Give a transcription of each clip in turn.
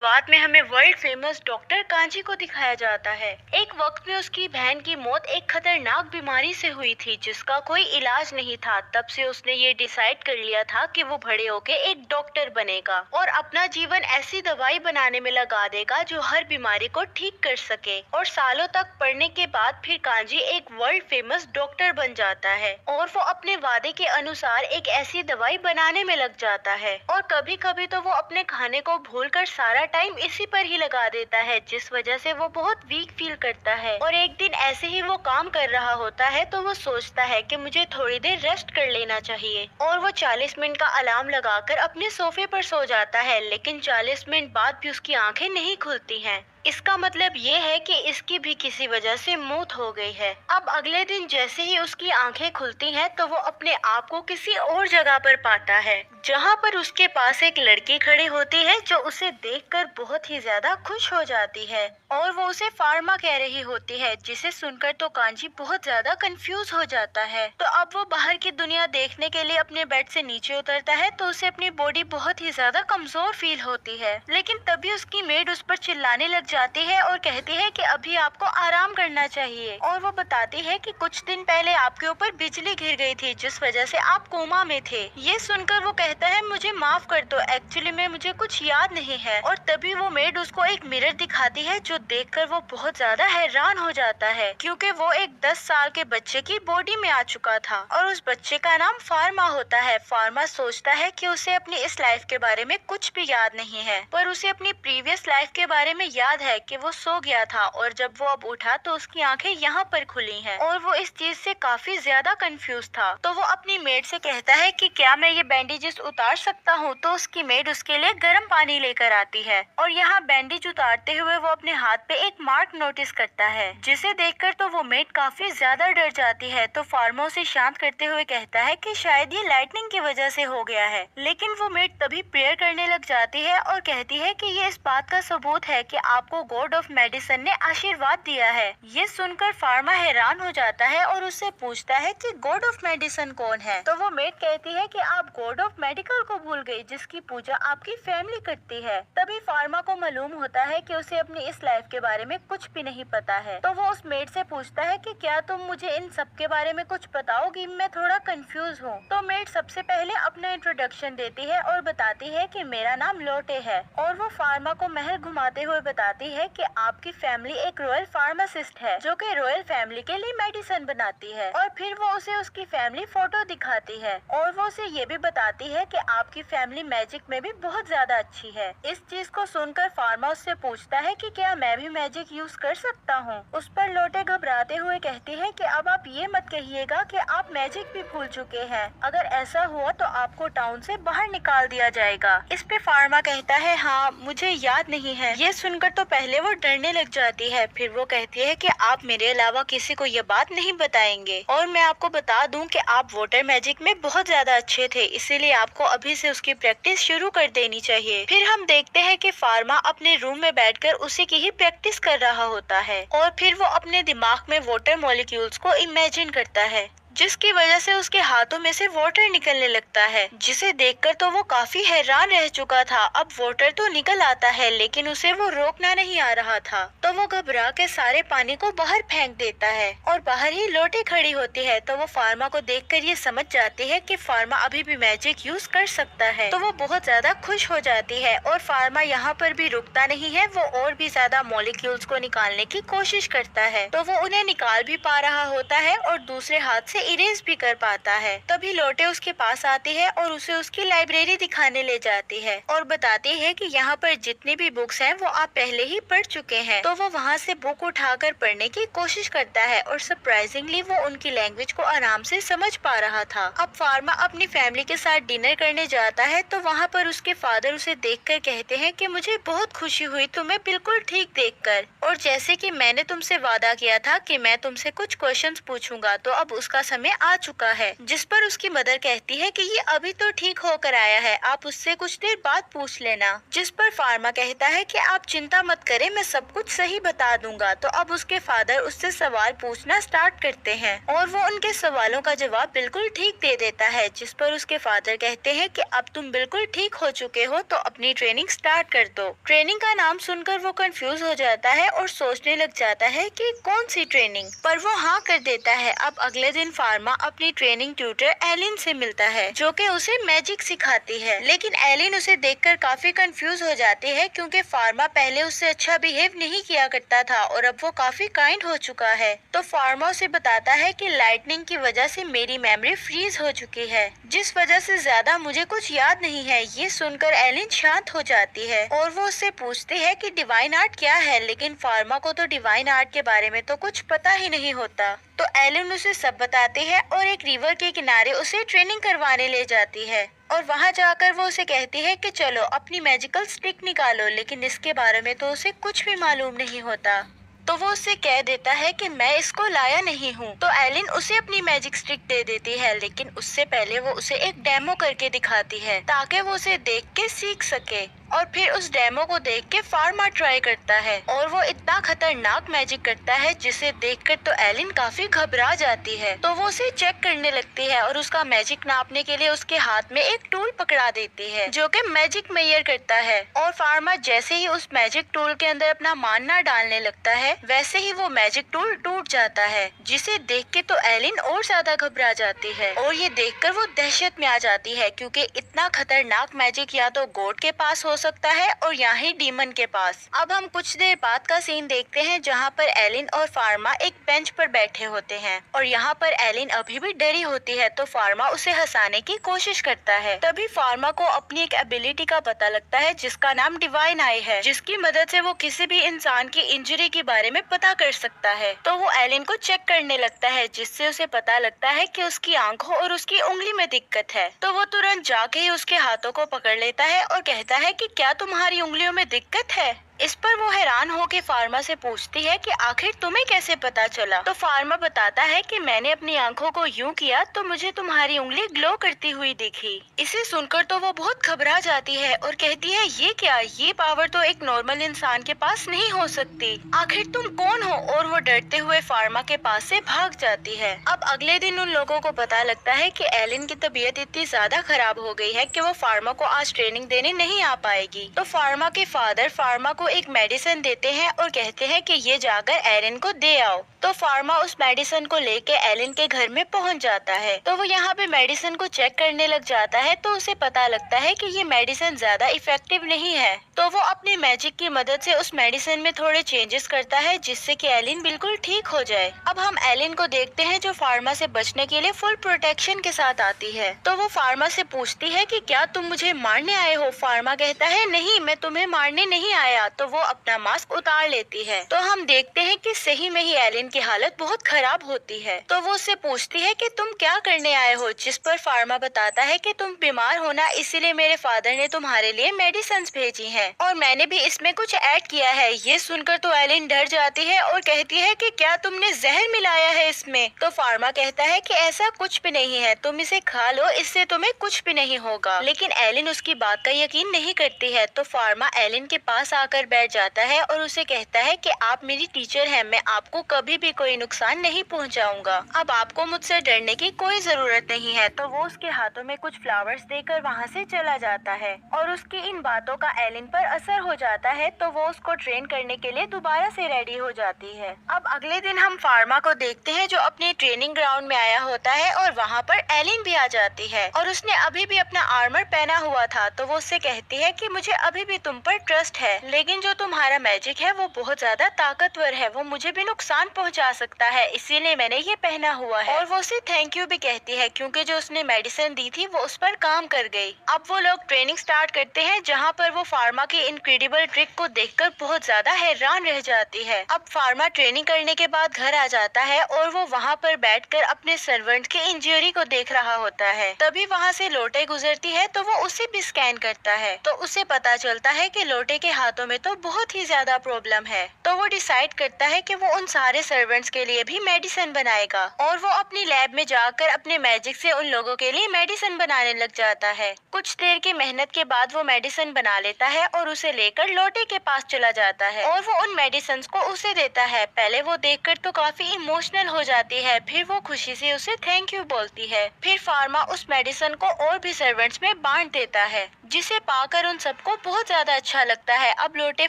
बाद में हमें वर्ल्ड फेमस डॉक्टर कांजी को दिखाया जाता है। एक वक्त में उसकी बहन की मौत एक खतरनाक बीमारी से हुई थी जिसका कोई इलाज नहीं था। तब से उसने ये डिसाइड कर लिया था कि वो बड़े होके एक डॉक्टर बनेगा और अपना जीवन ऐसी दवाई बनाने में लगा देगा जो हर बीमारी को ठीक कर सके। और सालों तक पढ़ने के बाद फिर कांजी एक वर्ल्ड फेमस डॉक्टर बन जाता है और वो अपने वादे के अनुसार एक ऐसी दवाई बनाने में लग जाता है। और कभी कभी तो वो अपने खाने को भूलकर सारा टाइम इसी पर ही लगा देता है, जिस वजह से वो बहुत वीक फील करता है। और एक दिन ऐसे ही वो काम कर रहा होता है तो वो सोचता है कि मुझे थोड़ी देर रेस्ट कर लेना चाहिए और वो 40 मिनट का अलार्म लगाकर अपने सोफे पर सो जाता है। लेकिन 40 मिनट बाद भी उसकी आंखें नहीं खुलती हैं। इसका मतलब ये है कि इसकी भी किसी वजह से मौत हो गई है। अब अगले दिन जैसे ही उसकी आंखें खुलती हैं तो वो अपने आप को किसी और जगह पर पाता है जहाँ पर उसके पास एक लड़की खड़ी होती है जो उसे देखकर बहुत ही ज्यादा खुश हो जाती है और वो उसे फार्मा कह रही होती है, जिसे सुनकर तो कांजी बहुत ज्यादा कंफ्यूज हो जाता है। तो अब वो बाहर की दुनिया देखने के लिए अपने बेड से नीचे उतरता है तो उसे अपनी बॉडी बहुत ही ज्यादा कमजोर फील होती है। लेकिन तभी उसकी मेड उस पर चिल्लाने लग जाती है और कहती है कि अभी आपको आराम करना चाहिए। और वो बताती है कि कुछ दिन पहले आपके ऊपर बिजली गिर गई थी जिस वजह से आप कोमा में थे। ये सुनकर वो कहता है मुझे माफ कर दो, एक्चुअली में मुझे कुछ याद नहीं है। और तभी वो मेड उसको एक मिरर दिखाती है जो देखकर वो बहुत ज्यादा हैरान हो जाता है क्योंकि वो एक 10 साल के बच्चे की बॉडी में आ चुका था और उस बच्चे का नाम फार्मा होता है। फार्मा सोचता है कि उसे अपनी इस लाइफ के बारे में कुछ भी याद नहीं है, पर उसे अपनी प्रीवियस लाइफ के बारे में याद है कि वो सो गया था और जब वो अब उठा तो उसकी आंखें यहाँ पर खुली हैं और वो इस चीज से काफी ज्यादा कंफ्यूज था। तो वो अपनी मेड से कहता है कि क्या मैं ये बैंडेजेस उतार सकता हूँ। तो उसकी मेड उसके लिए गर्म पानी लेकर आती है और यहाँ बैंडेज उतारते हुए वो अपने हाथ पे एक मार्क नोटिस करता है जिसे देखकर तो वो मेड काफी ज्यादा डर जाती है। तो फार्मा उसे शांत करते हुए कहता है कि शायद ये लाइटनिंग की वजह से हो गया है। लेकिन वो मेड तभी प्रेयर करने लग जाती है और कहती है कि ये इस बात का सबूत है कि आपको गॉड ऑफ मेडिसिन ने आशीर्वाद दिया है। ये सुनकर फार्मा हैरान हो जाता है और उससे पूछता है कि गॉड ऑफ मेडिसिन कौन है। तो वो मेड कहती है कि आप गॉड ऑफ मेडिकल को भूल गई जिसकी पूजा आपकी फैमिली करती है। तभी फार्मा को मालूम होता है कि उसे अपनी इस लाइफ के बारे में कुछ भी नहीं पता है। तो वो उस मेड से पूछता है कि क्या तुम मुझे इन सब के बारे में कुछ बताओगी, मैं थोड़ा कंफ्यूज हूँ। तो मेड सबसे पहले अपना इंट्रोडक्शन देती है और बताती है कि मेरा नाम लोटे है और वो फार्मा को महल घुमाते हुए बताती है कि आपकी फैमिली एक रॉयल फार्मासिस्ट है जो कि रॉयल फैमिली के लिए मेडिसिन बनाती है। और फिर वो उसे उसकी फैमिली फोटो दिखाती है और वो उसे ये भी बताती है कि आपकी फैमिली मैजिक में भी बहुत ज्यादा अच्छी है। इस चीज को सुनकर फार्मा उससे पूछता है कि क्या मैं भी मैजिक यूज कर सकता हूँ। उस पर लोटे घबराते हुए कहती है कि अब आप ये मत कहिएगा कि आप मैजिक भी भूल चुके हैं, अगर ऐसा हुआ तो आपको टाउन से बाहर निकाल दिया जाएगा। इस पे फार्मा कहता है हाँ मुझे याद नहीं है। ये सुनकर तो पहले वो डरने लग जाती है, फिर वो कहती है कि आप मेरे अलावा किसी को ये बात नहीं बताएंगे और मैं आपको बता दूं कि आप वाटर मैजिक में बहुत ज्यादा अच्छे थे, इसीलिए आपको अभी से उसकी प्रैक्टिस शुरू कर देनी चाहिए। फिर हम देखते हैं कि फार्मा अपने रूम में बैठकर उसी की ही प्रैक्टिस कर रहा होता है और फिर वो अपने दिमाग में वाटर मॉलिक्यूल्स को इमेजिन करता है जिसकी वजह से उसके हाथों में से वाटर निकलने लगता है, जिसे देखकर तो वो काफी हैरान रह चुका था। अब वाटर तो निकल आता है लेकिन उसे वो रोकना नहीं आ रहा था, तो वो घबरा के सारे पानी को बाहर फेंक देता है और बाहर ही लोटे खड़ी होती है। तो वो फार्मा को देखकर ये समझ जाती है कि फार्मा अभी भी मैजिक यूज कर सकता है, तो वो बहुत ज्यादा खुश हो जाती है। और फार्मा यहाँ पर भी रुकता नहीं है, वो और भी ज्यादा मॉलिक्यूल्स को निकालने की कोशिश करता है। तो वो उन्हें निकाल भी पा रहा होता है और दूसरे हाथ से इरेज भी कर पाता है। तभी लोटे उसके पास आती है और उसे उसकी लाइब्रेरी दिखाने ले जाती है और बताती है कि यहाँ पर जितनी भी बुक्स हैं वो आप पहले ही पढ़ चुके हैं। तो वो वहाँ से बुक उठाकर पढ़ने की कोशिश करता है और सरप्राइजिंगली वो उनकी लैंग्वेज को आराम से समझ पा रहा था। अब फार्मा अपनी फैमिली के साथ डिनर करने जाता है तो वहाँ पर उसके फादर उसे देखकर कहते हैं कि मुझे बहुत खुशी हुई तुम्हें बिल्कुल ठीक देखकर, और जैसे कि मैंने तुमसे वादा किया था कि मैं तुमसे कुछ क्वेश्चंस पूछूंगा तो अब उसका समय आ चुका है। जिस पर उसकी मदर कहती है कि ये अभी तो ठीक होकर आया है, आप उससे कुछ देर बाद पूछ लेना। जिस पर फार्मा कहता है कि आप चिंता मत करें, मैं सब कुछ सही सही बता दूंगा। तो अब उसके फादर उससे सवाल पूछना स्टार्ट करते हैं और वो उनके सवालों का जवाब बिल्कुल ठीक दे देता है, जिस पर उसके फादर कहते हैं कि अब तुम बिल्कुल ठीक हो चुके हो तो अपनी ट्रेनिंग स्टार्ट कर दो। ट्रेनिंग का नाम सुनकर वो कंफ्यूज हो जाता है और सोचने लग जाता है कि कौन सी ट्रेनिंग, पर वो हाँ कर देता है। अब अगले दिन फार्मा अपनी ट्रेनिंग ट्यूटर एलिन से मिलता है, जो कि उसे मैजिक सिखाती है। लेकिन एलिन उसे देखकर काफी कंफ्यूज हो जाती है, क्योंकि फार्मा पहले उससे अच्छा बिहेव नहीं किया करता था और अब वो काफी काइंड हो चुका है। तो फार्मा उसे बताता है कि लाइटनिंग की वजह से मेरी मेमोरी फ्रीज हो चुकी है, जिस वजह से ज्यादा मुझे कुछ याद नहीं है। ये सुनकर एलिन शांत हो जाती है और वो उससे पूछती है कि डिवाइन आर्ट क्या है, लेकिन फार्मा को तो डिवाइन आर्ट के बारे में तो कुछ पता ही नहीं होता। तो एलिन उसे सब बताती है और एक रिवर के किनारे उसे ट्रेनिंग करवाने ले जाती है और वहाँ जाकर वो उसे कहती है कि चलो अपनी मैजिकल स्टिक निकालो, लेकिन इसके बारे में तो उसे कुछ भी मालूम नहीं होता। तो वो उससे कह देता है कि मैं इसको लाया नहीं हूँ। तो एलिन उसे अपनी मैजिक स्टिक दे देती है, लेकिन उससे पहले वो उसे एक डेमो करके दिखाती है ताकि वो उसे देख के सीख सके। और फिर उस डेमो को देख के फार्मा ट्राई करता है और वो इतना खतरनाक मैजिक करता है जिसे देखकर तो एलिन काफी घबरा जाती है। तो वो उसे चेक करने लगती है और उसका मैजिक नापने के लिए उसके हाथ में एक टूल पकड़ा देती है, जो कि मैजिक मेजर करता है। और फार्मा जैसे ही उस मैजिक टूल के अंदर अपना मानना डालने लगता है, वैसे ही वो मैजिक टूल टूट जाता है, जिसे देख के तो एलिन और ज्यादा घबरा जाती है और ये देखकर वो दहशत में आ जाती है, क्योंकि इतना खतरनाक मैजिक या तो गॉड के पास हो सकता है और या ही डीमन के पास। अब हम कुछ देर बाद का सीन देखते हैं, जहाँ पर एलिन और फार्मा एक बेंच पर बैठे होते हैं और यहाँ पर एलिन अभी भी डरी होती है। तो फार्मा उसे हंसाने की कोशिश करता है। तभी फार्मा को अपनी एक एबिलिटी का पता लगता है, जिसका नाम डिवाइन आई है, जिसकी मदद से वो किसी भी इंसान की इंजरी के बारे में पता कर सकता है। तो वो एलिन को चेक करने लगता है, जिससे उसे पता लगता है कि उसकी आंखों और उसकी उंगली में दिक्कत है। तो वो तुरंत जाके ही उसके हाथों को पकड़ लेता है और कहता है कि क्या तुम्हारी उंगलियों में दिक्कत है? इस पर वो हैरान होकर फार्मा से पूछती है कि आखिर तुम्हें कैसे पता चला? तो फार्मा बताता है कि मैंने अपनी आंखों को यूं किया तो मुझे तुम्हारी उंगली ग्लो करती हुई दिखी। इसे सुनकर तो वो बहुत घबरा जाती है और कहती है ये क्या, ये पावर तो एक नॉर्मल इंसान के पास नहीं हो सकती, आखिर तुम कौन हो? और वो डरते हुए फार्मा के पास से भाग जाती है। अब अगले दिन उन लोगों को पता लगता है कि एलिन की तबीयत इतनी ज्यादा खराब हो गई है कि वो फार्मा को आज ट्रेनिंग देने नहीं आ पाएगी। तो फार्मा के फादर फार्मा को एक मेडिसिन देते हैं और कहते हैं कि ये जाकर एलिन को दे आओ। तो फार्मा उस मेडिसिन को लेके एलिन के घर में पहुंच जाता है। तो वो यहाँ पे मेडिसिन को चेक करने लग जाता है, तो उसे पता लगता है कि ये मेडिसिन ज्यादा इफेक्टिव नहीं है। तो वो अपनी मैजिक की मदद से उस मेडिसिन में थोड़े चेंजेस करता है, जिससे कि एलिन बिल्कुल ठीक हो जाए। अब हम एलिन को देखते हैं, जो फार्मा से बचने के लिए फुल प्रोटेक्शन के साथ आती है। तो वो फार्मा से पूछती है कि क्या तुम मुझे मारने आए हो? फार्मा कहता है नहीं, मैं तुम्हें मारने नहीं आया। तो वो अपना मास्क उतार लेती है। तो हम देखते हैं कि सही में ही एलिन की हालत बहुत खराब होती है। तो वो उससे पूछती है कि तुम क्या करने आए हो? जिस पर फार्मा बताता है कि तुम बीमार हो ना, इसीलिए मेरे फादर ने तुम्हारे लिए मेडिसिन भेजी हैं और मैंने भी इसमें कुछ ऐड किया है। ये सुनकर तो एलिन डर जाती है और कहती है कि क्या तुमने जहर मिलाया है इसमें? तो फार्मा कहता है कि ऐसा कुछ भी नहीं है, तुम इसे खा लो, इससे तुम्हें कुछ भी नहीं होगा। लेकिन एलिन उसकी बात का यकीन नहीं करती है। तो फार्मा एलिन के पास आकर बैठ जाता है और उसे कहता है कि आप मेरी टीचर हैं, मैं आपको कभी भी कोई नुकसान नहीं पहुंचाऊंगा। अब आपको मुझसे डरने की कोई जरूरत नहीं है। तो वो उसके हाथों में कुछ फ्लावर्स देकर वहाँ से चला जाता है और उसकी इन बातों का एलिन पर असर हो जाता है। तो वो उसको ट्रेन करने के लिए दोबारा से रेडी हो जाती है। अब अगले दिन हम फार्मा को देखते हैं, जो अपने ट्रेनिंग ग्राउंड में आया होता है और वहाँ पर एलिन भी आ जाती है और उसने अभी भी अपना आर्मर पहना हुआ था। तो वो उससे कहती है कि मुझे अभी भी तुम पर ट्रस्ट है, लेकिन जो तुम्हारा मैजिक है वो बहुत ज्यादा ताकतवर है, वो मुझे भी नुकसान पहुंचा सकता है, इसीलिए मैंने ये पहना हुआ है। और वो उसे थैंक यू भी कहती है, क्योंकि जो उसने मेडिसिन दी थी वो उस पर काम कर गई। अब वो लोग ट्रेनिंग स्टार्ट करते हैं, जहाँ पर वो फार्मा की इनक्रेडिबल ट्रिक को देखकर बहुत ज्यादा हैरान रह जाती है। अब फार्मा ट्रेनिंग करने के बाद घर आ जाता है और वो वहाँ पर बैठकर अपने सर्वेंट की इंजरी को देख रहा होता है। तभी वहाँ से लोटे गुजरती है, तो वो उसे भी स्कैन करता है। तो उसे पता चलता है कि लोटे के हाथों में तो बहुत ही ज्यादा प्रॉब्लम है। तो वो डिसाइड करता है कि वो उन सारे सर्वेंट्स के लिए भी मेडिसिन बनाएगा और वो अपनी लैब में जाकर अपने मैजिक से उन लोगों के लिए मेडिसिन बनाने लग जाता है। कुछ देर की मेहनत के बाद वो मेडिसिन बना लेता है और उसे लेकर लोटे के पास चला जाता है और वो उन मेडिसिन को उसे देता है। पहले वो देखकर तो काफी इमोशनल हो जाती है, फिर वो खुशी से उसे थैंक यू बोलती है। फिर फार्मा उस मेडिसिन को और भी सर्वेंट्स में बांट देता है, जिसे पाकर उन सबको बहुत ज्यादा अच्छा लगता है। अब लोटे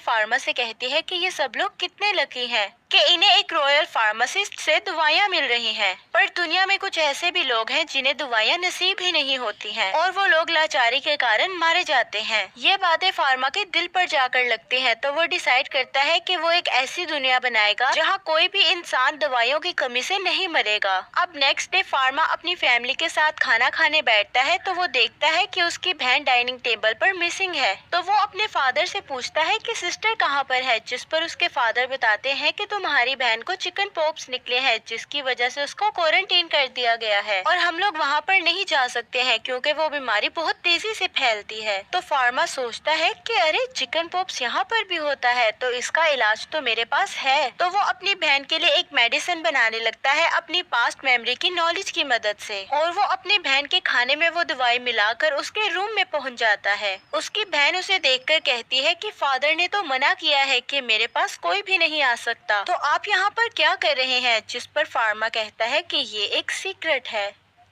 फार्मा से कहती है कि ये सब लोग कितने लकी हैं कि इन्हें एक रॉयल फार्मासिस्ट से दवाइयाँ मिल रही हैं। पर दुनिया में कुछ ऐसे भी लोग हैं जिन्हें दवाइयाँ नसीब ही नहीं होती हैं और वो लोग लाचारी के कारण मारे जाते हैं। ये बातें फार्मा के दिल पर जाकर लगती हैं, तो वो डिसाइड करता है कि वो एक ऐसी दुनिया बनाएगा जहाँ कोई भी इंसान दवाइयों की कमी से नहीं मरेगा। अब नेक्स्ट डे फार्मा अपनी फैमिली के साथ खाना खाने बैठता है, तो वो देखता है कि उसकी बहन डाइनिंग टेबल पर मिसिंग है। तो वो अपने फादर से पूछता है कि सिस्टर कहाँ पर है, जिस पर उसके फादर बताते हैं कि तुम्हारी बहन को चिकन पॉक्स निकले हैं, जिसकी वजह से उसको क्वारंटीन कर दिया गया है और हम लोग वहाँ पर नहीं जा सकते हैं क्योंकि वो बीमारी बहुत तेजी से फैलती है। तो फार्मा सोचता है कि अरे चिकन पॉक्स यहाँ पर भी होता है, तो इसका इलाज तो मेरे पास है। तो वो अपनी बहन के लिए एक मेडिसिन बनाने लगता है अपनी पास्ट मेमोरी की नॉलेज की मदद से और वो अपनी बहन के खाने में वो दवाई मिलाकर उसके रूम में पहुँच जाता है। उसकी बहन उसे देखकर कहती है कि फादर ने तो मना किया है कि मेरे पास कोई भी नहीं आ सकता, तो आप यहाँ पर क्या कर रहे हैं? जिस पर फार्मा कहता है कि ये एक सीक्रेट है,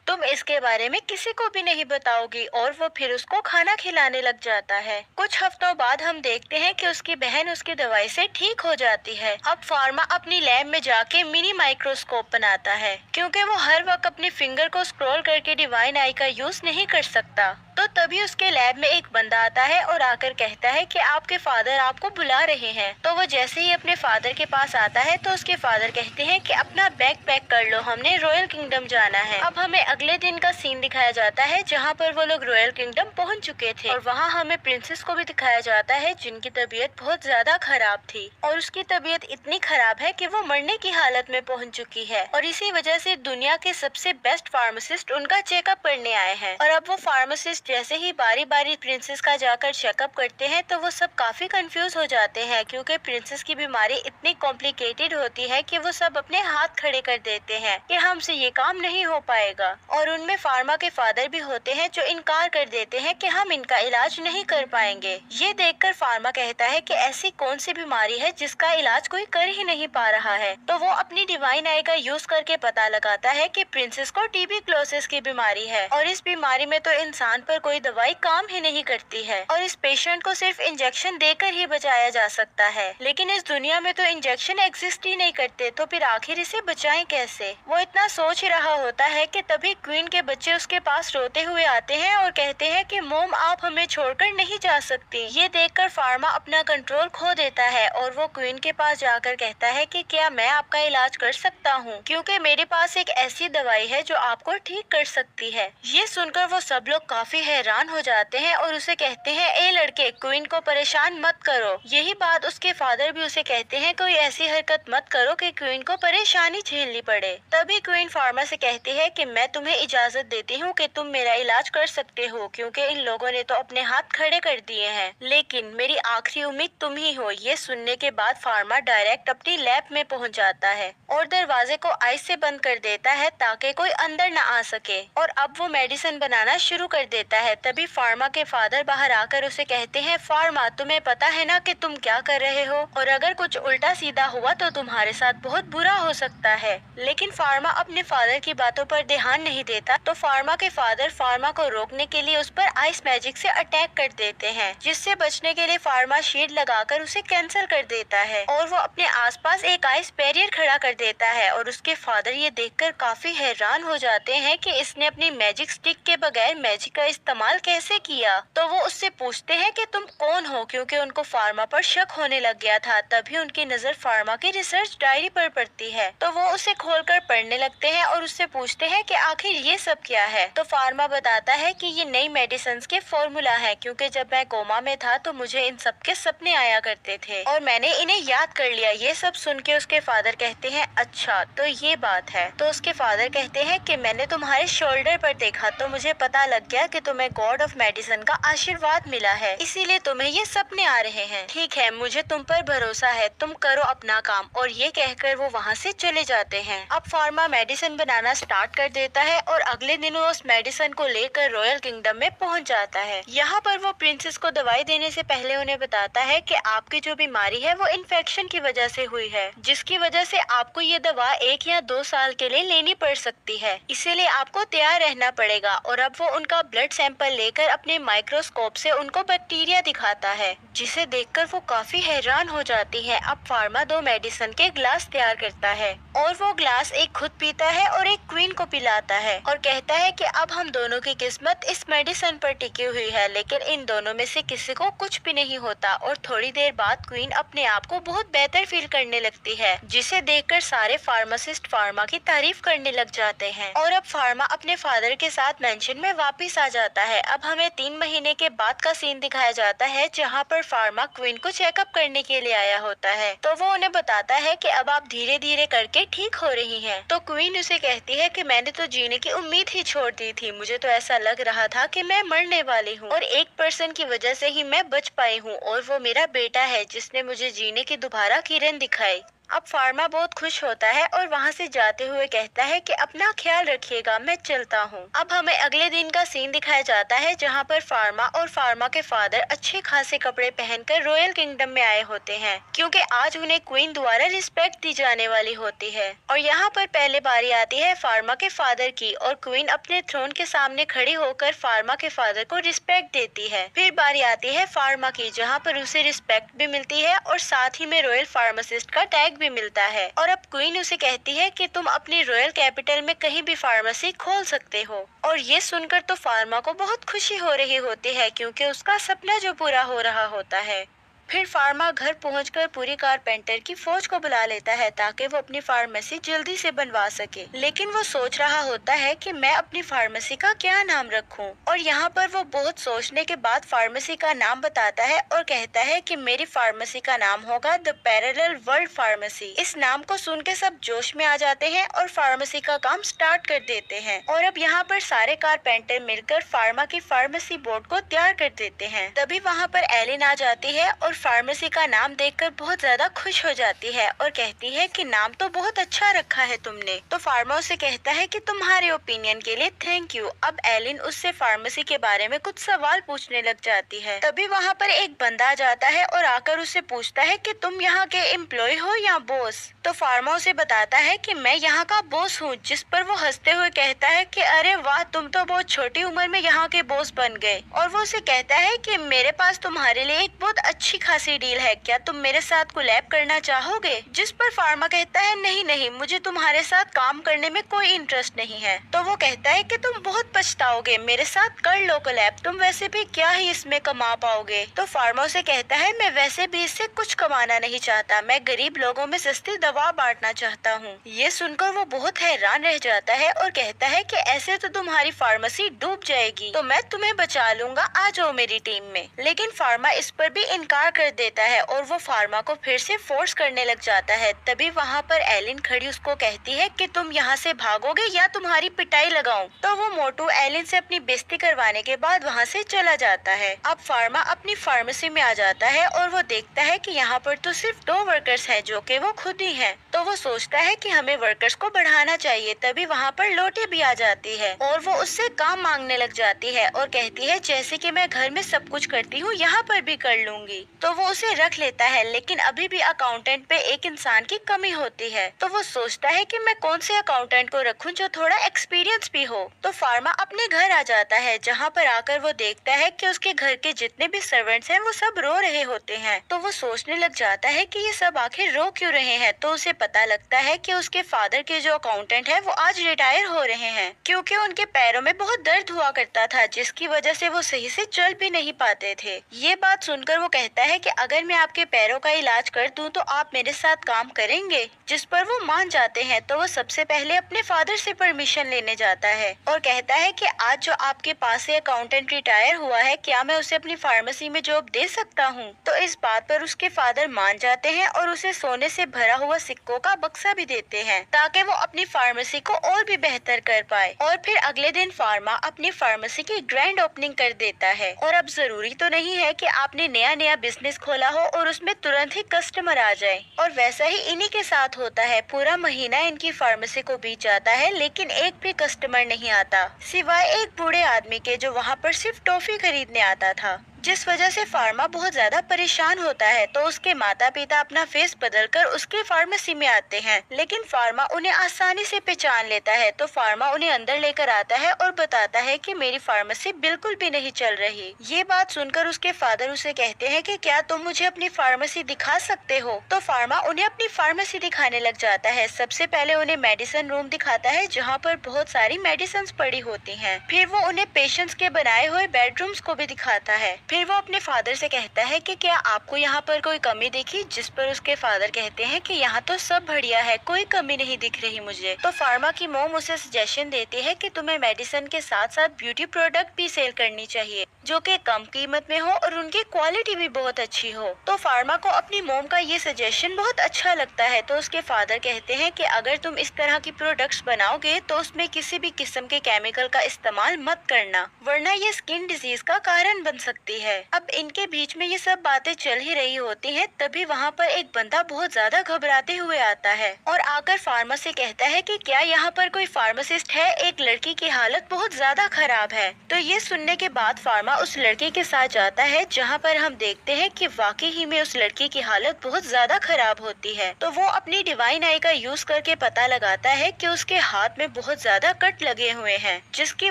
तुम इसके बारे में किसी को भी नहीं बताओगी, और वो फिर उसको खाना खिलाने लग जाता है। कुछ हफ्तों बाद हम देखते हैं कि उसकी बहन उसकी दवाई से ठीक हो जाती है। अब फार्मा अपनी लैब में जाके मिनी माइक्रोस्कोप बनाता है क्योंकि वो हर वक्त अपनी फिंगर को स्क्रॉल करके डिवाइन आई का यूज नहीं कर सकता। तो तभी उसके लैब में एक बंदा आता है और आकर कहता है कि आपके फादर आपको बुला रहे हैं। तो वो जैसे ही अपने फादर के पास आता है तो उसके फादर कहते हैं कि अपना बैग पैक कर लो, हमने रॉयल किंगडम जाना है। अब हमें अगले दिन का सीन दिखाया जाता है जहाँ पर वो लोग रॉयल किंगडम पहुँच चुके थे और वहाँ हमें प्रिंसेस को भी दिखाया जाता है जिनकी तबीयत बहुत ज्यादा खराब थी और उसकी तबीयत इतनी खराब है कि वो मरने की हालत में पहुँच चुकी है और इसी वजह से दुनिया के सबसे बेस्ट फार्मासिस्ट उनका चेकअप करने आए हैं। और अब वो फार्मासिस्ट जैसे ही बारी बारी प्रिंसेस का जाकर चेकअप करते हैं तो वो सब काफी कंफ्यूज हो जाते हैं क्योंकि प्रिंसेस की बीमारी इतनी कॉम्प्लिकेटेड होती है कि वो सब अपने हाथ खड़े कर देते हैं कि हमसे ये काम नहीं हो पाएगा। और उनमें फार्मा के फादर भी होते हैं जो इनकार कर देते हैं कि हम इनका इलाज नहीं कर पाएंगे। ये देखकर फार्मा कहता है कि ऐसी कौन सी बीमारी है जिसका इलाज कोई कर ही नहीं पा रहा है। तो वो अपनी डिवाइन आई का यूज करके पता लगाता है कि प्रिंसेस को ट्यूबरक्लोसिस की बीमारी है और इस बीमारी में तो इंसान पर कोई दवाई काम ही नहीं करती है और इस पेशेंट को सिर्फ इंजेक्शन देकर ही बचाया जा सकता है। लेकिन इस दुनिया में तो इंजेक्शन एग्जिस्ट ही नहीं करते, तो फिर आखिर इसे बचाएं कैसे? वो इतना सोच ही रहा होता है कि तभी क्वीन के बच्चे उसके पास रोते हुए आते हैं और कहते हैं कि मोम आप हमें छोड़कर नहीं जा सकती। ये देखकर फार्मा अपना कंट्रोल खो देता है और वो क्वीन के पास जाकर कहता है कि क्या मैं आपका इलाज कर सकता हूँ, क्योंकि मेरे पास एक ऐसी दवाई है जो आपको ठीक कर सकती है। ये सुनकर वो सब लोग काफी हैरान हो जाते हैं और उसे कहते हैं ए लड़के, क्वीन को परेशान मत करो। यही बात उसके फादर भी उसे कहते हैं कोई ऐसी हरकत मत करो कि क्वीन को परेशानी झेलनी पड़े। तभी क्वीन फार्मा से कहती है कि मैं तुम्हें इजाजत देती हूँ कि तुम मेरा इलाज कर सकते हो क्योंकि इन लोगों ने तो अपने हाथ खड़े कर दिए हैं, लेकिन मेरी आखिरी उम्मीद तुम ही हो। ये सुनने के बाद फार्मा डायरेक्ट अपनी लैब में पहुँच जाता है और दरवाजे को आइस से बंद कर देता है ताकि कोई अंदर न आ सके और अब वो मेडिसिन बनाना शुरू कर देता है। तभी फार्मा के फादर बाहर आकर उसे कहते हैं फार्मा, तुम्हें पता है ना कि तुम क्या कर रहे हो और अगर कुछ उल्टा सीधा हुआ तो तुम्हारे साथ बहुत बुरा हो सकता है। लेकिन फार्मा अपने फादर की बातों पर ध्यान नहीं देता, तो फार्मा के फादर फार्मा को रोकने के लिए उस पर आइस मैजिक से अटैक कर देते हैं, जिससे बचने के लिए फार्मा शील्ड लगाकर उसे कैंसिल कर देता है और वो अपने आसपास एक आइस बैरियर खड़ा कर देता है और उसके फादर ये देखकर काफी हैरान हो जाते हैं कि इसने अपनी मैजिक स्टिक के बगैर मैजिक का इस्तेमाल कैसे किया। तो वो उससे पूछते हैं कि तुम कौन हो, क्योंकि उनको फार्मा पर शक होने लग गया था। तभी उनकी नजर फार्मा की रिसर्च डायरी पर पड़ती है, तो वो उसे खोलकर पढ़ने लगते हैं और उससे पूछते हैं कि आखिर ये सब क्या है। तो फार्मा बताता है कि ये नई मेडिसिन के फॉर्मूला है, क्योंकि जब मैं कोमा में था तो मुझे इन सब के सपने आया करते थे और मैंने इन्हें याद कर लिया। ये सब सुन के उसके फादर कहते हैं अच्छा तो ये बात है। तो उसके फादर कहते हैं कि मैंने तुम्हारे शोल्डर पर देखा तो मुझे पता लग गया कि तुम्हें गॉड ऑफ मेडिसिन का आशीर्वाद मिला है, इसीलिए तुम्हें ये सपने आ रहे हैं। ठीक है, मुझे तुम पर भरोसा है, तुम करो अपना काम। और ये कहकर वो वहाँ से चले जाते हैं। अब फार्मा मेडिसिन बनाना स्टार्ट कर देता है और अगले दिन वो उस मेडिसिन को लेकर रॉयल किंगडम में पहुँच जाता है। यहाँ पर वो प्रिंसेस को दवाई देने से पहले उन्हें बताता है कि आपकी जो बीमारी है वो इन्फेक्शन की वजह से हुई है, जिसकी वजह से आपको ये दवा 1 या 2 साल के लिए लेनी पड़ सकती है, इसीलिए आपको तैयार रहना पड़ेगा। और अब वो उनका ब्लड सैंपल लेकर अपने माइक्रोस्कोप से उनको बैक्टीरिया दिखाता है, जिसे देखकर वो काफी हैरान हो जाती है। अब फार्मा 2 मेडिसिन के ग्लास तैयार करता है और वो ग्लास एक खुद पीता है और एक क्वीन को पिलाता है और कहता है कि अब हम दोनों की किस्मत इस मेडिसिन पर टिकी हुई है, लेकिन इन दोनों में से किसी को कुछ भी नहीं होता। और थोड़ी देर बाद क्वीन अपने आप को बहुत बेहतर फील करने लगती है, जिसे देखकर सारे फार्मासिस्ट फार्मा की तारीफ करने लग जाते हैं। और अब फार्मा अपने फादर के साथ मेंशन में वापस आ जाता है। अब हमें 3 महीने के बाद का सीन दिखाया जाता है, जहाँ पर फार्मा क्वीन को चेकअप करने के लिए आया होता है। तो वो उन्हें बताता है कि अब आप धीरे धीरे करके ठीक हो रही हैं। तो क्वीन उसे कहती है कि मैंने तो जीने की उम्मीद ही छोड़ दी थी, मुझे तो ऐसा लग रहा था कि मैं मरने वाली हूँ और एक पर्सन की वजह से ही मैं बच पाई हूँ, और वो मेरा बेटा है जिसने मुझे जीने की दोबारा किरण दिखाई। अब फार्मा बहुत खुश होता है और वहाँ से जाते हुए कहता है कि अपना ख्याल रखिएगा, मैं चलता हूँ। अब हमें अगले दिन का सीन दिखाया जाता है, जहाँ पर फार्मा और फार्मा के फादर अच्छे खासे कपड़े पहनकर रॉयल किंगडम में आए होते हैं, क्योंकि आज उन्हें क्वीन द्वारा रिस्पेक्ट दी जाने वाली होती है। और यहाँ पर पहले बारी आती है फार्मा के फादर की, और क्वीन अपने थ्रोन के सामने खड़ी होकर फार्मा के फादर को रिस्पेक्ट देती है। फिर बारी आती है फार्मा की, जहाँ पर उसे रिस्पेक्ट भी मिलती है और साथ ही में रॉयल फार्मासिस्ट का टैग भी मिलता है। और अब क्वीन उसे कहती है कि तुम अपनी रॉयल कैपिटल में कहीं भी फार्मेसी खोल सकते हो। और ये सुनकर तो फार्मा को बहुत खुशी हो रही होती है, क्योंकि उसका सपना जो पूरा हो रहा होता है। फिर फार्मा घर पहुंचकर पूरी कारपेंटर की फौज को बुला लेता है, ताकि वो अपनी फार्मेसी जल्दी से बनवा सके। लेकिन वो सोच रहा होता है कि मैं अपनी फार्मेसी का क्या नाम रखूं। और यहाँ पर वो बहुत सोचने के बाद फार्मेसी का नाम बताता है और कहता है कि मेरी फार्मेसी का नाम होगा द पैरेलल वर्ल्ड फार्मेसी। इस नाम को सुन के सब जोश में आ जाते हैं और फार्मेसी का काम स्टार्ट कर देते हैं। और अब यहाँ पर सारे कारपेंटर मिलकर फार्मा की फार्मेसी बोर्ड को तैयार कर देते हैं। तभी वहाँ पर एलिन आ जाती है और फार्मेसी का नाम देखकर बहुत ज्यादा खुश हो जाती है और कहती है कि नाम तो बहुत अच्छा रखा है तुमने। तो फार्मा उसे कहता है कि तुम्हारे ओपिनियन के लिए थैंक यू। अब एलिन उससे फार्मेसी के बारे में कुछ सवाल पूछने लग जाती है। तभी वहाँ पर एक बंदा आ जाता है और आकर उससे पूछता है कि तुम यहाँ के एम्प्लॉय हो या बॉस। तो फार्मा उसे बताता है कि मैं यहाँ का बॉस हूँ, जिस पर वो हंसते हुए कहता है कि अरे वाह, तुम तो बहुत छोटी उम्र में यहाँ के बॉस बन गए। और वो उसे कहता है कि मेरे पास तुम्हारे लिए एक बहुत अच्छी खासी डील है, क्या तुम मेरे साथ कोलैब करना चाहोगे? जिस पर फार्मा कहता है नहीं नहीं, मुझे तुम्हारे साथ काम करने में कोई इंटरेस्ट नहीं है। तो वो कहता है कि तुम बहुत पछताओगे, मेरे साथ कर लो कोलैब, तुम वैसे भी क्या ही इसमें कमा पाओगे। तो फार्मा उसे कहता है मैं वैसे भी इससे कुछ कमाना नहीं चाहता, मैं गरीब लोगों में सस्ती दवा बांटना चाहता हूँ। ये सुनकर वो बहुत हैरान रह जाता है और कहता है कि ऐसे तो तुम्हारी फार्मेसी डूब जाएगी, तो मैं तुम्हें बचा लूंगा, आ जाओ मेरी टीम में। लेकिन फार्मा इस पर भी इनकार कर देता है और वो फार्मा को फिर से फोर्स करने लग जाता है। तभी वहाँ पर एलिन खड़ी उसको कहती है कि तुम यहाँ से भागोगे या तुम्हारी पिटाई लगाऊं। तो वो मोटू एलिन से अपनी बेइज्जती करवाने के बाद वहाँ से चला जाता है। अब फार्मा अपनी फार्मेसी में आ जाता है और वो देखता है कि यहाँ पर तो सिर्फ 2 वर्कर्स हैं, जो कि वो खुद ही हैं। तो वो सोचता है कि हमें वर्कर्स को बढ़ाना चाहिए। तभी वहाँ पर लोटी भी आ जाती है और वो उससे काम मांगने लग जाती है और कहती है जैसे कि मैं घर में सब कुछ करती हूँ, यहाँ पर भी कर लूंगी। तो वो उसे रख लेता है, लेकिन अभी भी अकाउंटेंट पे एक इंसान की कमी होती है। तो वो सोचता है कि मैं कौन से अकाउंटेंट को रखूं जो थोड़ा एक्सपीरियंस भी हो। तो फार्मा अपने घर आ जाता है, जहाँ पर आकर वो देखता है कि उसके घर के जितने भी सर्वेंट्स हैं वो सब रो रहे होते हैं। तो वो सोचने लग जाता है कि ये सब आखिर रो क्यों रहे हैं। तो उसे पता लगता है कि उसके फादर के जो अकाउंटेंट है वो आज रिटायर हो रहे हैं, क्योंकि उनके पैरों में बहुत दर्द हुआ करता था, जिसकी वजह से वो सही से चल भी नहीं पाते थे। ये बात सुनकर वो कहता है है कि अगर मैं आपके पैरों का इलाज कर दूं तो आप मेरे साथ काम करेंगे, जिस पर वो मान जाते हैं। तो वो सबसे पहले अपने फादर से परमिशन लेने जाता है और कहता है कि आज जो आपके पास से अकाउंटेंट रिटायर हुआ है, क्या मैं उसे अपनी फार्मेसी में जॉब दे सकता हूँ। तो इस बात पर उसके फादर मान जाते हैं और उसे सोने से भरा हुआ सिक्कों का बक्सा भी देते हैं ताकि वो अपनी फार्मेसी को और भी बेहतर कर पाए। और फिर अगले दिन फार्मा अपनी फार्मेसी की ग्रैंड ओपनिंग कर देता है। और अब जरूरी तो नहीं है कि आपने नया नया बिजनेस खोला हो और उसमें तुरंत ही कस्टमर आ जाए। और वैसा ही इन्हीं के साथ होता है। पूरा महीना इनकी फार्मेसी को बीत जाता है लेकिन एक भी कस्टमर नहीं आता, सिवाय एक बूढ़े आदमी के जो वहाँ पर सिर्फ टॉफी खरीदने आता था, जिस वजह से फार्मा बहुत ज्यादा परेशान होता है। तो उसके माता पिता अपना फेस बदलकर उसके फार्मेसी में आते हैं, लेकिन फार्मा उन्हें आसानी से पहचान लेता है। तो फार्मा उन्हें अंदर लेकर आता है और बताता है कि मेरी फार्मेसी बिल्कुल भी नहीं चल रही। ये बात सुनकर उसके फादर उसे कहते हैं कि क्या तुम मुझे अपनी फार्मेसी दिखा सकते हो। तो फार्मा उन्हें अपनी फार्मेसी दिखाने लग जाता है। सबसे पहले उन्हें मेडिसिन रूम दिखाता है जहाँ पर बहुत सारी मेडिसिन पड़ी होती है। फिर वो उन्हें पेशेंट्स के बनाए हुए बेडरूम्स को भी दिखाता है। फिर वो अपने फादर से कहता है कि क्या आपको यहाँ पर कोई कमी दिखी, जिस पर उसके फादर कहते हैं कि यहाँ तो सब बढ़िया है, कोई कमी नहीं दिख रही मुझे। तो फार्मा की मॉम उसे सजेशन देती है कि तुम्हें मेडिसिन के साथ साथ ब्यूटी प्रोडक्ट भी सेल करनी चाहिए जो कि कम कीमत में हो और उनकी क्वालिटी भी बहुत अच्छी हो। तो फार्मा को अपनी मॉम का ये सजेशन बहुत अच्छा लगता है। तो उसके फादर कहते हैं कि अगर तुम इस तरह की प्रोडक्ट्स बनाओगे तो उसमें किसी भी किस्म के केमिकल का इस्तेमाल मत करना, वरना ये स्किन डिजीज का कारण बन सकती है। अब इनके बीच में ये सब बातें चल ही रही होती हैं, तभी वहाँ पर एक बंदा बहुत ज्यादा घबराते हुए आता है और आकर फार्मा से कहता है कि क्या यहाँ पर कोई फार्मासिस्ट है, एक लड़की की हालत बहुत ज्यादा खराब है। तो ये सुनने के बाद फार्मा उस लड़की के साथ जाता है, जहाँ पर हम देखते हैं कि वाकई ही में उस लड़की की हालत बहुत ज्यादा खराब होती है। तो वो अपनी डिवाइन आई का यूज करके पता लगाता है कि उसके हाथ में बहुत ज्यादा कट लगे हुए हैं, जिसकी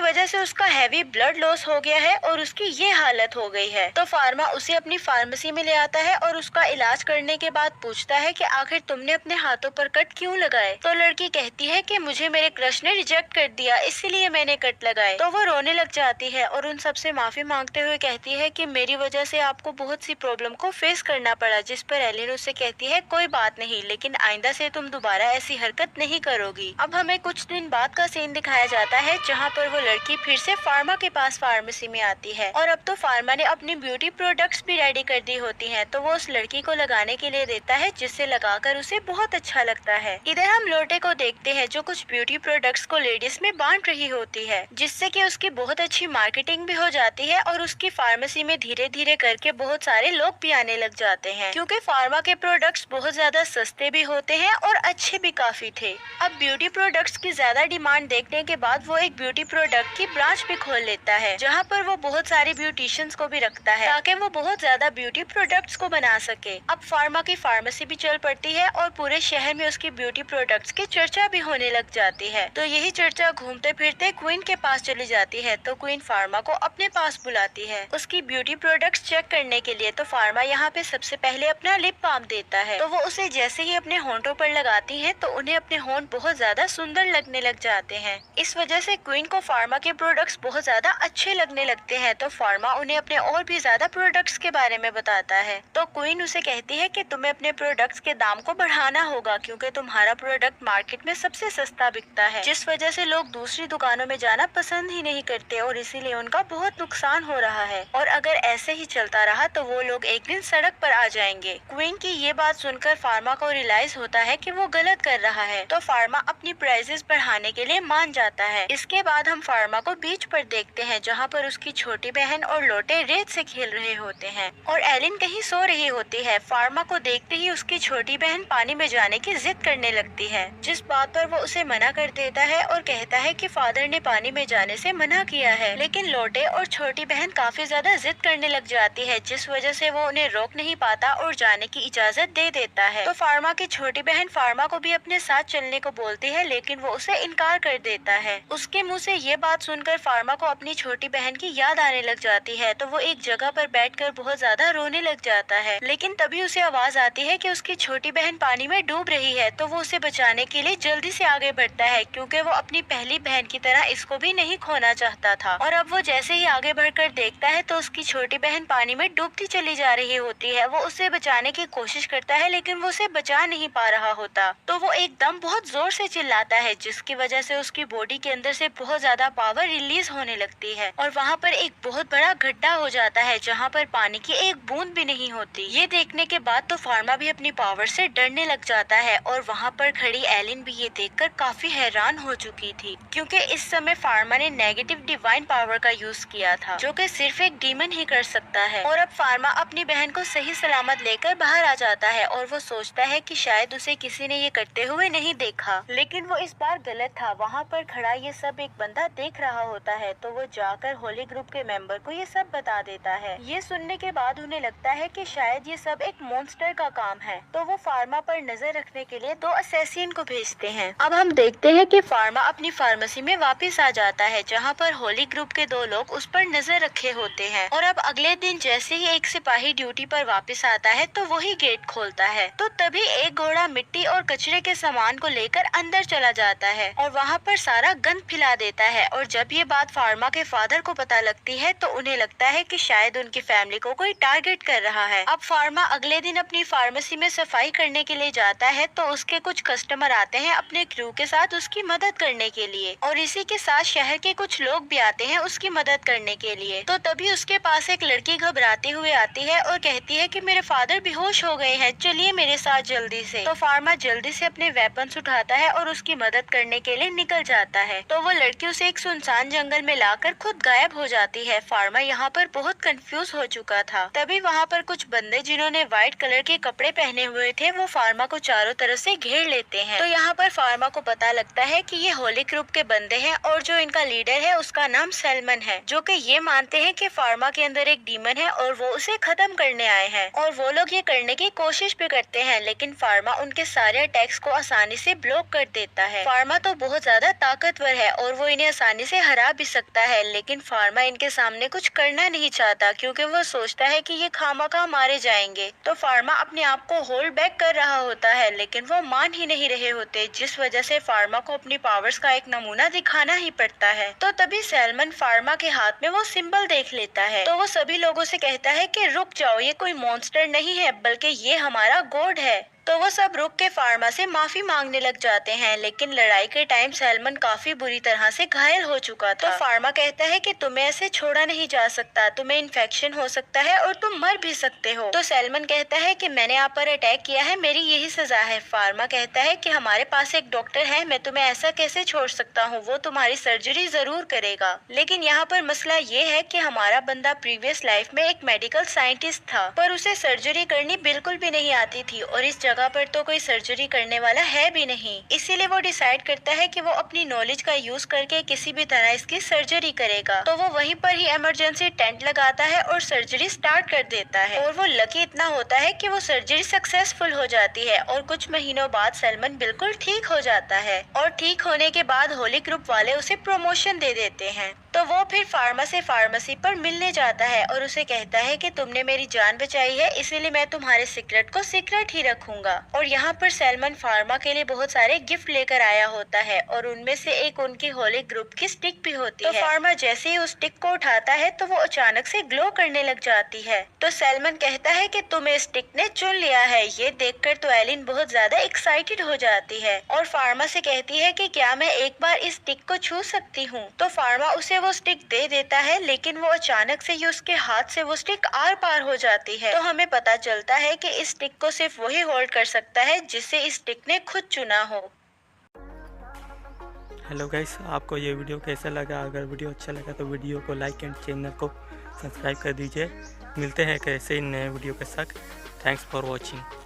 वजह से उसका हैवी ब्लड लॉस हो गया है और उसकी ये हालत हो गई है। तो फार्मा उसे अपनी फार्मेसी में ले आता है और उसका इलाज करने के बाद पूछता है कि आखिर तुमने अपने हाथों पर कट क्यों लगाए। तो लड़की कहती है कि मुझे मेरे क्रश ने रिजेक्ट कर दिया, इसीलिए मैंने कट लगाए। तो वो रोने लग जाती है और उन सबसे माफी मांगते हुए कहती है कि मेरी वजह से आपको बहुत सी प्रॉब्लम को फेस करना पड़ा। जिस पर एलिन उसे कहती है कोई बात नहीं, लेकिन आइंदा से तुम दोबारा ऐसी हरकत नहीं करोगी। अब हमें कुछ दिन बाद का सीन दिखाया जाता है जहाँ पर वो लड़की फिर से फार्मा के पास फार्मेसी में आती है और अब तो फार्मा ने अपनी ब्यूटी प्रोडक्ट्स भी रेडी कर दी होती हैं। तो वो उस लड़की को लगाने के लिए देता है, जिससे लगाकर उसे बहुत अच्छा लगता है। इधर हम लोटे को देखते हैं जो कुछ ब्यूटी प्रोडक्ट्स को लेडीज में बांट रही होती है, जिससे कि उसकी बहुत अच्छी मार्केटिंग भी हो जाती है और उसकी फार्मेसी में धीरे धीरे करके बहुत सारे लोग भी आने लग जाते हैं, क्योंकि फार्मा के प्रोडक्ट्स बहुत ज्यादा सस्ते भी होते हैं और अच्छे भी काफी थे। अब ब्यूटी प्रोडक्ट्स की ज्यादा डिमांड देखने के बाद वो एक ब्यूटी प्रोडक्ट की ब्रांच भी खोल लेता है, जहाँ पर वो बहुत सारे ब्यूटिशियंस को भी रखता है ताकि वो बहुत ज्यादा ब्यूटी प्रोडक्ट्स को बना सके। अब फार्मा की फार्मेसी भी चल पड़ती है और पूरे शहर में उसकी ब्यूटी प्रोडक्ट्स की चर्चा भी होने लग जाती है। तो यही चर्चा घूमते फिरते क्वीन के पास चली जाती है। तो क्वीन फार्मा को अपने पास बुलाती है उसकी ब्यूटी प्रोडक्ट्स चेक करने के लिए। तो फार्मा यहाँ पे सबसे पहले अपना लिप बाम देता है। तो वो उसे जैसे ही अपने होंठों पर लगाती है तो उन्हें अपने होंठ बहुत ज्यादा सुंदर लगने लग जाते हैं। इस वजह से क्वीन को फार्मा के प्रोडक्ट्स बहुत ज्यादा अच्छे लगने लगते हैं। तो फार्मा उन्हें अपने और भी ज्यादा प्रोडक्ट्स के बारे में बताता है। तो क्वीन उसे कहती है कि तुम्हें अपने प्रोडक्ट्स के दाम को बढ़ाना होगा, क्योंकि तुम्हारा प्रोडक्ट मार्केट में सबसे सस्ता बिकता है, जिस वजह से लोग दूसरी दुकानों में जाना पसंद ही नहीं करते और इसीलिए उनका बहुत नुकसान हो रहा है। और अगर ऐसे ही चलता रहा तो वो लोग एक दिन सड़क पर आ जाएंगे। क्वीन की ये बात सुनकर फार्मा को रियलाइज होता है कि वो गलत कर रहा है। तो फार्मा अपनी प्राइसेस बढ़ाने के लिए मान जाता है। इसके बाद हम फार्मा को बीच पर देखते हैं, जहाँ पर उसकी छोटी बहन और लोटे रेत से खेल रहे होते हैं और एलिन कहीं सो रही होती है। फार्मा को देखते ही उसकी छोटी बहन पानी में जाने की जिद करने लगती है, जिस बात पर वो उसे मना कर देता है और कहता है कि फादर ने पानी में जाने से मना किया है। लेकिन लोटे और छोटी बहन काफी ज्यादा जिद करने लग जाती है, जिस वजह से वो उन्हें रोक नहीं पाता और जाने की इजाजत दे देता है। तो फार्मा की छोटी बहन फार्मा को भी अपने साथ चलने को बोलती है, लेकिन वो उसे इनकार कर देता है। उसके मुँह से ये बात सुनकर फार्मा को अपनी छोटी बहन की याद आने लग जाती है। तो वो एक जगह पर बैठकर बहुत ज्यादा रोने लग जाता है। लेकिन तभी उसे आवाज आती है कि उसकी छोटी बहन पानी में डूब रही है। तो वो उसे बचाने के लिए जल्दी से आगे बढ़ता है, क्योंकि वो अपनी पहली बहन की तरह इसको भी नहीं खोना चाहता था। और अब वो जैसे ही आगे बढ़कर देखता है तो उसकी छोटी बहन पानी में डूबती चली जा रही होती है। वो उसे बचाने की कोशिश करता है, लेकिन वो उसे बचा नहीं पा रहा होता। तो वो एकदम बहुत जोर से चिल्लाता है, जिसकी वजह से उसकी बॉडी के अंदर से बहुत ज्यादा पावर रिलीज होने लगती है और वहाँ पर एक बहुत बड़ा गड्ढा हो जाता है, जहाँ पर पानी की एक बूंद भी नहीं होती। ये देखने के बाद तो फार्मा भी अपनी पावर से डरने लग जाता है और वहाँ पर खड़ी एलिन भी ये देखकर काफी हैरान हो चुकी थी, क्योंकि इस समय फार्मा ने नेगेटिव डिवाइन पावर का यूज किया था, जो कि सिर्फ एक डीमन ही कर सकता है। और अब फार्मा अपनी बहन को सही सलामत लेकर बाहर आ जाता है और वो सोचता है कि शायद उसे किसी ने ये करते हुए नहीं देखा, लेकिन वो इस बार गलत था। वहाँ पर खड़ा ये सब एक बंदा देख रहा होता है, तो वो जाकर होली ग्रुप के मेंबर को ये सब बता देता है। ये सुनने के बाद उन्हें लगता है कि शायद ये सब एक मॉन्स्टर का काम है, तो वो फार्मा पर नजर रखने के लिए 2 असैसिन को भेजते हैं। अब हम देखते हैं कि फार्मा अपनी फार्मेसी में वापस आ जाता है, जहाँ पर होली ग्रुप के 2 लोग उस पर नजर रखे होते हैं। और अब अगले दिन जैसे ही एक सिपाही ड्यूटी पर वापस आता है तो वही गेट खोलता है, तो तभी एक घोड़ा मिट्टी और कचरे के सामान को लेकर अंदर चला जाता है और वहाँ पर सारा गंद फैला देता है। और जब ये बात फार्मा के फादर को पता लगती है तो उन्हें लगता है कि शायद उनकी फैमिली को कोई टारगेट कर रहा है। अब फार्मा अगले दिन अपनी फार्मेसी में सफाई करने के लिए जाता है, तो उसके कुछ कस्टमर आते हैं अपने क्रू के साथ उसकी मदद करने के लिए, और इसी के साथ शहर के कुछ लोग भी आते हैं उसकी मदद करने के लिए। तो तभी उसके पास एक लड़की घबराते हुए आती है और कहती है कि मेरे फादर बेहोश हो गए हैं, चलिए मेरे साथ जल्दी से। तो फार्मा जल्दी से अपने वेपन्स उठाता है और उसकी मदद करने के लिए निकल जाता है। तो वो लड़की उसे एक सुनसान जंगल में लाकर खुद गायब हो जाती है। फार्मा यहाँ पर बहुत कंफ्यूज हो चुका था। तभी वहाँ पर कुछ बंदे जिन्होंने व्हाइट कलर के कपड़े पहने हुए थे वो फार्मा को चारों तरफ से घेर लेते हैं। तो यहाँ पर फार्मा को पता लगता है कि ये होली ग्रुप के बंदे हैं और जो इनका लीडर है उसका नाम सैलमन है, जो कि ये मानते हैं कि फार्मा के अंदर एक डीमन है और वो उसे खत्म करने आए हैं। और वो लोग ये करने की कोशिश भी करते हैं, लेकिन फार्मा उनके सारे अटैक्स को आसानी से ब्लॉक कर देता है। फार्मा तो बहुत ज्यादा ताकतवर है और वो इन्हें आसानी से हरा भी सकता है, लेकिन फार्मा इनके सामने कुछ करना नहीं चाहता, क्योंकि वो सोचता है कि ये खामखा मारे जाएंगे। तो फार्मा अपने आप को होल्ड बैक कर रहा होता है, लेकिन वो मान ही नहीं रहे होते, जिस वजह से फार्मा को अपनी पावर्स का एक नमूना दिखाना ही पड़ता है। तो तभी सैलमन फार्मा के हाथ में वो सिंबल देख लेता है, तो वो सभी लोगों से कहता है कि रुक जाओ, ये कोई मॉन्स्टर नहीं है बल्कि ये हमारा गॉड है। तो वो सब रुक के फार्मा से माफी मांगने लग जाते हैं, लेकिन लड़ाई के टाइम सैलमन काफी बुरी तरह से घायल हो चुका था। तो फार्मा कहता है कि तुम्हें ऐसे छोड़ा नहीं जा सकता, तुम्हें इन्फेक्शन हो सकता है और तुम मर भी सकते हो। तो सैलमन कहता है कि मैंने आप पर अटैक किया है, मेरी यही सजा है। फार्मा कहता है कि हमारे पास एक डॉक्टर है, मैं तुम्हें ऐसा कैसे छोड़ सकता हूँ, वो तुम्हारी सर्जरी जरूर करेगा। लेकिन यहाँ पर मसला ये है कि हमारा बंदा प्रीवियस लाइफ में एक मेडिकल साइंटिस्ट था, पर उसे सर्जरी करनी बिल्कुल भी नहीं आती थी और इस जगह पर तो कोई सर्जरी करने वाला है भी नहीं। इसीलिए वो डिसाइड करता है कि वो अपनी नॉलेज का यूज करके किसी भी तरह इसकी सर्जरी करेगा। तो वो वहीं पर ही इमरजेंसी टेंट लगाता है और सर्जरी स्टार्ट कर देता है। और वो लकी इतना होता है कि वो सर्जरी सक्सेसफुल हो जाती है और कुछ महीनों बाद सैलमन बिल्कुल ठीक हो जाता है। और ठीक होने के बाद होली ग्रुप वाले उसे प्रमोशन दे देते हैं। तो वो फिर फार्मा से फार्मेसी पर मिलने जाता है और उसे कहता है कि तुमने मेरी जान बचाई है, इसीलिए मैं तुम्हारे सीक्रेट को सीक्रेट ही रखूंगा। और यहाँ पर सैलमन फार्मा के लिए बहुत सारे गिफ्ट लेकर आया होता है और उनमें से एक उनकी होली ग्रुप की स्टिक भी होती है। तो फार्मा जैसे ही उस स्टिक को उठाता है तो वो अचानक से ग्लो करने लग जाती है। तो सैलमन कहता है कि तुम्हें स्टिक ने चुन लिया है। ये देखकर तो एलिन बहुत ज्यादा एक्साइटेड हो जाती है और फार्मा से कहती है कि क्या मैं एक बार इस स्टिक को छू सकती हूँ। तो फार्मा उसे वो स्टिक दे देता है, लेकिन वो अचानक से ही उसके हाथ से वो स्टिक आर पार हो जाती है। तो हमें पता चलता है कि इस स्टिक को सिर्फ वही होल्ड कर सकता है जिसे इस स्टिक ने खुद चुना हो। हेलो गाइस, आपको ये वीडियो कैसा लगा? अगर वीडियो अच्छा लगा तो वीडियो को लाइक एंड चैनल को सब्सक्राइब कर दीजिए। मिलते हैं कैसे नए वीडियो के साथ। Thanks for watching.